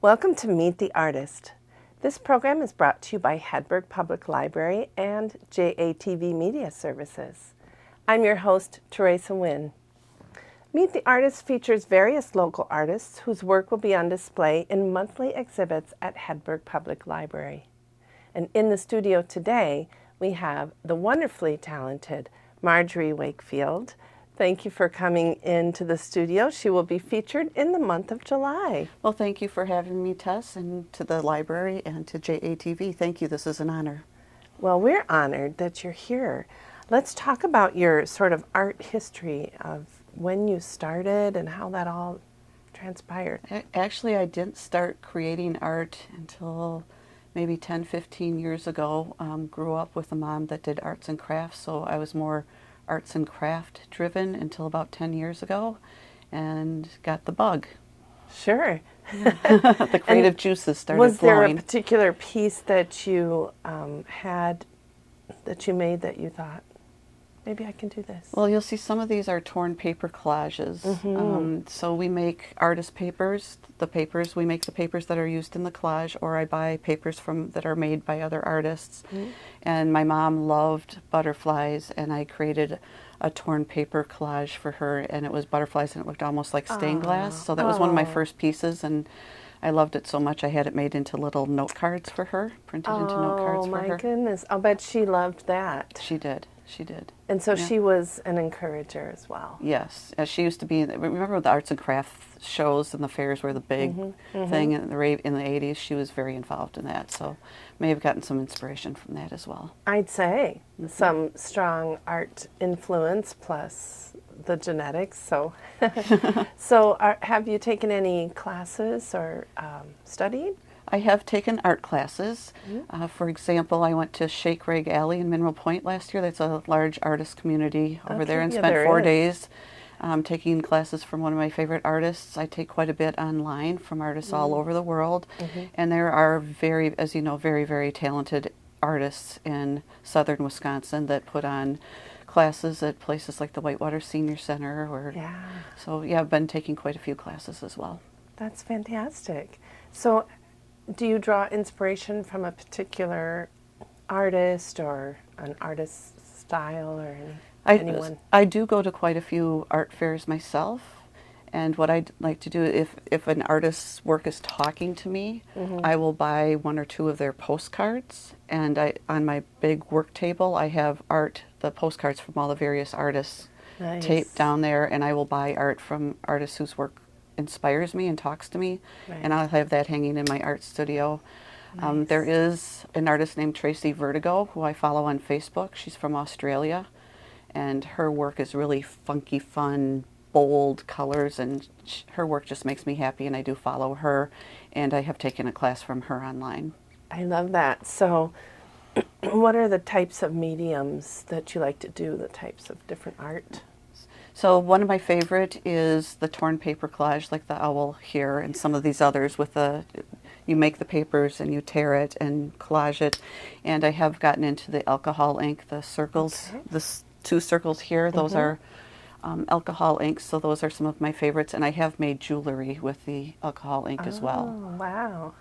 Welcome to Meet the Artist. This program is brought to you by Hedberg Public Library and JATV Media Services. I'm your host, Teresa Nguyen. Meet the Artist features various local artists whose work will be on display in monthly exhibits at Hedberg Public Library. And in the studio today, we have the wonderfully talented Margery Wakefield. Thank you for coming into the studio. She will be featured in the month of July. Well, thank you for having me, Tess, and to the library and to JATV. Thank you. This is an honor. Well, we're honored that you're here. Let's talk about your sort of art history of when you started and how that all transpired. Actually, I didn't start creating art until maybe 10, 15 years ago. Grew up with a mom that did arts and crafts, so I was more arts and craft driven until about 10 years ago and got the bug. Sure. The creative juices started flowing. Was there a particular piece that you had, that you made that you thought, maybe I can do this? Well, you'll see some of these are torn paper collages. So we make artist papers. We make the papers that are used in the collage, or I buy papers that are made by other artists. And my mom loved butterflies, and I created a torn paper collage for her, and it was butterflies, and it looked almost like stained glass. So that was one of my first pieces, and I loved it so much I had it made into little note cards for her, printed into note cards for her. Oh my goodness, I'll bet she loved that. She did. She did. And so she was an encourager as well. Yes, as she used to be. Remember the arts and crafts shows and the fairs were the big thing in the 80s? She was very involved in that, so may have gotten some inspiration from that as well. I'd say some strong art influence plus the genetics. So, have you taken any classes or studied? I have taken art classes. For example, I went to Shake Rag Alley in Mineral Point last year. That's a large artist community over there, and spent 4 days taking classes from one of my favorite artists. I take quite a bit online from artists all over the world, and there are as you know, very, very talented artists in southern Wisconsin that put on classes at places like the Whitewater Senior Center. So yeah, I've been taking quite a few classes as well. That's fantastic. So do you draw inspiration from a particular artist or an artist's style or anyone? I do go to quite a few art fairs myself, and what I'd like to do, if an artist's work is talking to me, I will buy 1 or 2 of their postcards, and on my big work table I have the postcards from all the various artists taped down there, and I will buy art from artists whose work inspires me and talks to me, and I'll have that hanging in my art studio. There is an artist named Tracy Vertigo who I follow on Facebook. She's from Australia, and her work is really funky, fun, bold colors, and her work just makes me happy, and I do follow her, and I have taken a class from her online. I love that. So what are the types of mediums that you like to do, the types of different art? So one of my favorite is the torn paper collage, like the owl here, and some of these others with you make the papers and you tear it and collage it. And I have gotten into the alcohol ink, the circles, the 2 circles here, those are alcohol inks, so those are some of my favorites. And I have made jewelry with the alcohol ink as well. Oh, wow.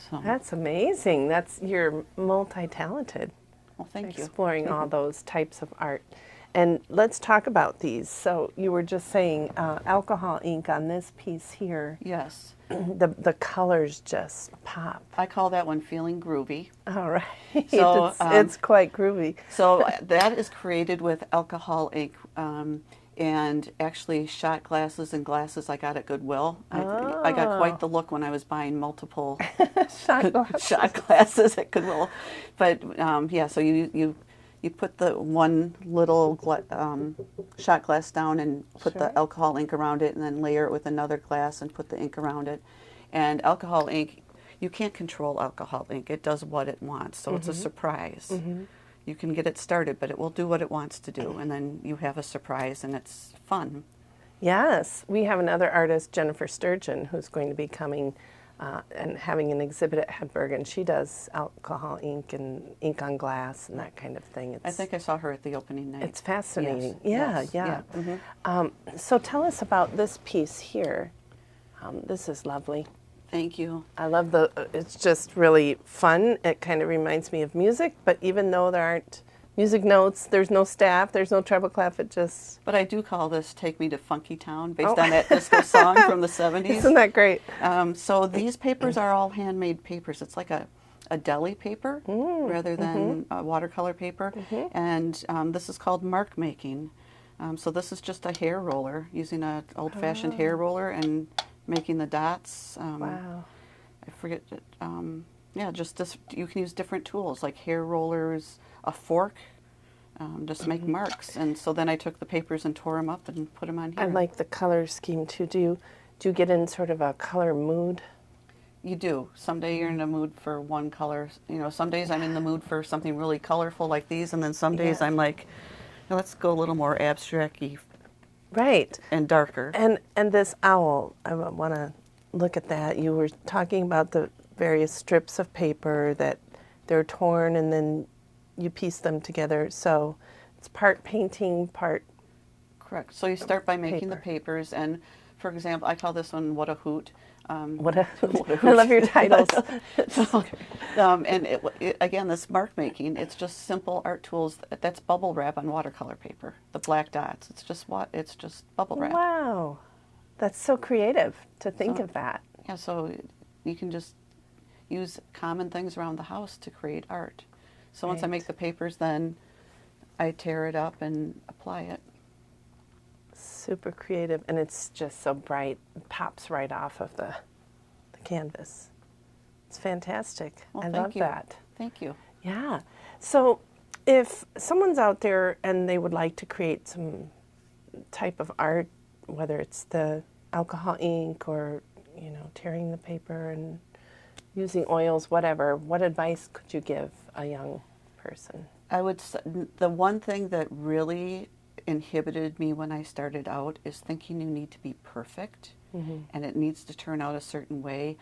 So that's amazing. You're multi-talented. Well, thank you. Exploring all those types of art. And let's talk about these. So you were just saying alcohol ink on this piece here. Yes. The colors just pop. I call that one feeling groovy. All right. So, it's quite groovy. So that is created with alcohol ink and actually shot glasses and glasses I got at Goodwill. I got quite the look when I was buying multiple shot glasses at Goodwill. But yeah, so you put the one little shot glass down and put the alcohol ink around it, and then layer it with another glass and put the ink around it. And alcohol ink, you can't control alcohol ink. It does what it wants, so it's a surprise. You can get it started, but it will do what it wants to do, and then you have a surprise, and it's fun. Yes, we have another artist, Jennifer Sturgeon, who's going to be coming and having an exhibit at Hedberg, and she does alcohol ink and ink on glass and that kind of thing. I think I saw her at the opening night. It's fascinating. Yes. Yeah. So tell us about this piece here. This is lovely. Thank you. I love it's just really fun. It kind of reminds me of music, but even though there aren't music notes, there's no staff, there's no treble clef, it just... But I do call this Take Me to Funky Town, based on that disco song from the 70s. Isn't that great? So these papers are all handmade papers. It's like a deli paper rather than watercolor paper. And this is called mark making. So this is just a hair roller, using an old-fashioned hair roller and making the dots. Wow. I forget, yeah, just this, you can use different tools like hair rollers, a fork, just make marks. And so then I took the papers and tore them up and put them on here. I like the color scheme too. Do you get in sort of a color mood? You do. Someday you're in a mood for one color. You know, some days I'm in the mood for something really colorful like these, and then some days I'm like, let's go a little more abstract-y. Right. And darker. And this owl, I want to look at that. You were talking about the various strips of paper that they're torn and then you piece them together. So it's part painting, part... Correct. So you start by making the papers, and for example, I call this one What a Hoot. What a hoot. I love your titles. And again, this mark making, it's just simple art tools. That's bubble wrap on watercolor paper. The black dots. It's just bubble wrap. Wow, that's so creative to think of that. Yeah, so you can just use common things around the house to create art. So once I make the papers, then I tear it up and apply it. Super creative, and it's just so bright. It pops right off of the canvas. It's fantastic. Well, I love that. Thank you. Yeah. So if someone's out there and they would like to create some type of art, whether it's the alcohol ink or, you know, tearing the paper and using oils, whatever, what advice could you give a young person? I would say the one thing that really inhibited me when I started out is thinking you need to be perfect and it needs to turn out a certain way.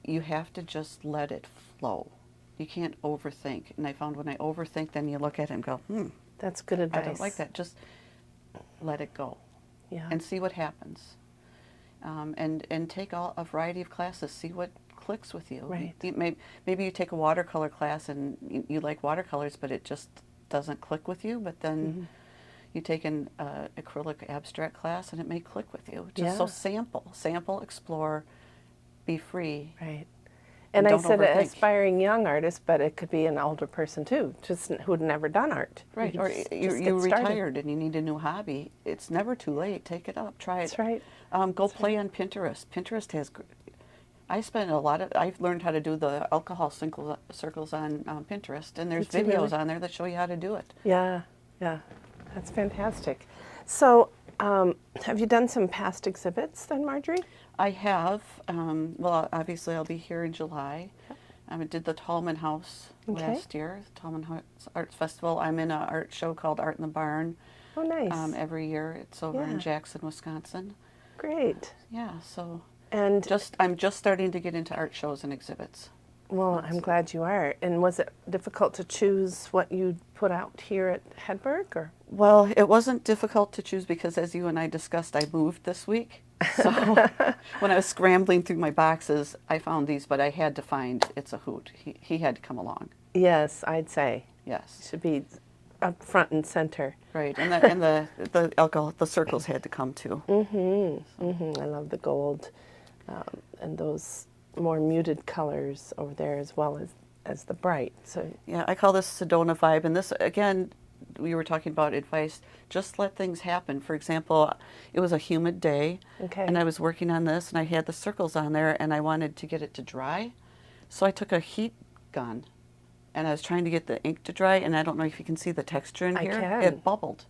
You have to just let it flow. You can't overthink. And I found when I overthink, then you look at it and go, that's good advice. I don't like that. Just let it go. Yeah. And see what happens. And take a variety of classes. See what clicks with you. Right. Maybe you take a watercolor class and you like watercolors, but it just doesn't click with you. But then you take an acrylic abstract class and it may click with you. Just so sample, explore, be free. Right. And I said overthink. Aspiring young artist, but it could be an older person too, just who'd never done art. Right. Or you're retired and you need a new hobby. It's never too late. Take it up. Try it. That's right. Go play on Pinterest. Pinterest has. I've learned how to do the alcohol circles on Pinterest, and there's videos on there that show you how to do it. Yeah. Yeah. That's fantastic. So, have you done some past exhibits then, Margery? I have. Well, obviously, I'll be here in July. I did the Tallman House last year, the Tallman House Arts Festival. I'm in an art show called Art in the Barn. Oh, nice. Every year. It's over in Jackson, Wisconsin. Great. Yeah, so and I'm just starting to get into art shows and exhibits. Well, I'm glad you are. And was it difficult to choose what you'd put out here at Hedberg? Or? Well, it wasn't difficult to choose because, as you and I discussed, I moved this week. So when I was scrambling through my boxes, I found these, but I had to find It's a Hoot. He had to come along. Yes, I'd say. Yes. Should be up front and center. Right, and the circles had to come too. I love the gold and those more muted colors over there as well as the bright. So yeah, I call this Sedona vibe, and this again, we were talking about advice. Just let things happen. For example, it was a humid day, and I was working on this, and I had the circles on there, and I wanted to get it to dry, so I took a heat gun, and I was trying to get the ink to dry, and I don't know if you can see the texture in here. I can. It bubbled.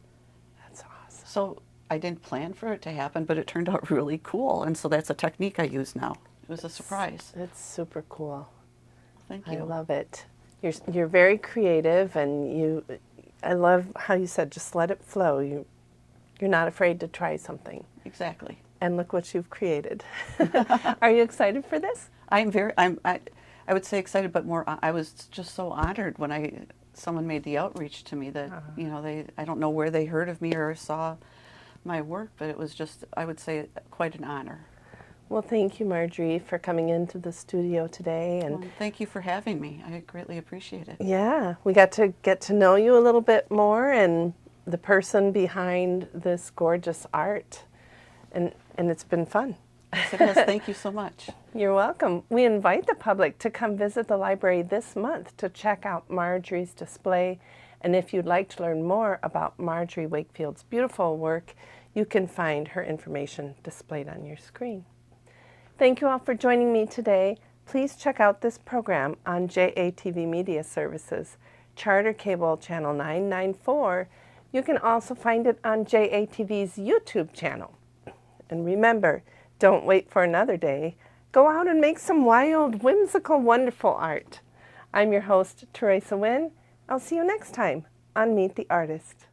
That's awesome. So I didn't plan for it to happen, but it turned out really cool, and so that's a technique I use now. It was a surprise. It's super cool. Thank you. I love it. You're very creative, and I love how you said just let it flow. You're not afraid to try something. Exactly. And look what you've created. Are you excited for this? I would say excited, but more. I was just so honored when someone made the outreach to me that I don't know where they heard of me or saw my work, but it was just, I would say, quite an honor. Well, thank you, Margery, for coming into the studio today. And Well, thank you for having me. I greatly appreciate it. yeah, we got to get to know you a little bit more and the person behind this gorgeous art. And it's been fun. Yes, it has. Thank you so much. You're welcome. We invite the public to come visit the library this month to check out Margery's display. And if you'd like to learn more about Margery Wakefield's beautiful work, you can find her information displayed on your screen. Thank you all for joining me today. Please check out this program on JATV Media Services, Charter Cable Channel 994. You can also find it on JATV's YouTube channel. And remember, don't wait for another day. Go out and make some wild, whimsical, wonderful art. I'm your host, Teresa Nguyen. I'll see you next time on Meet the Artist.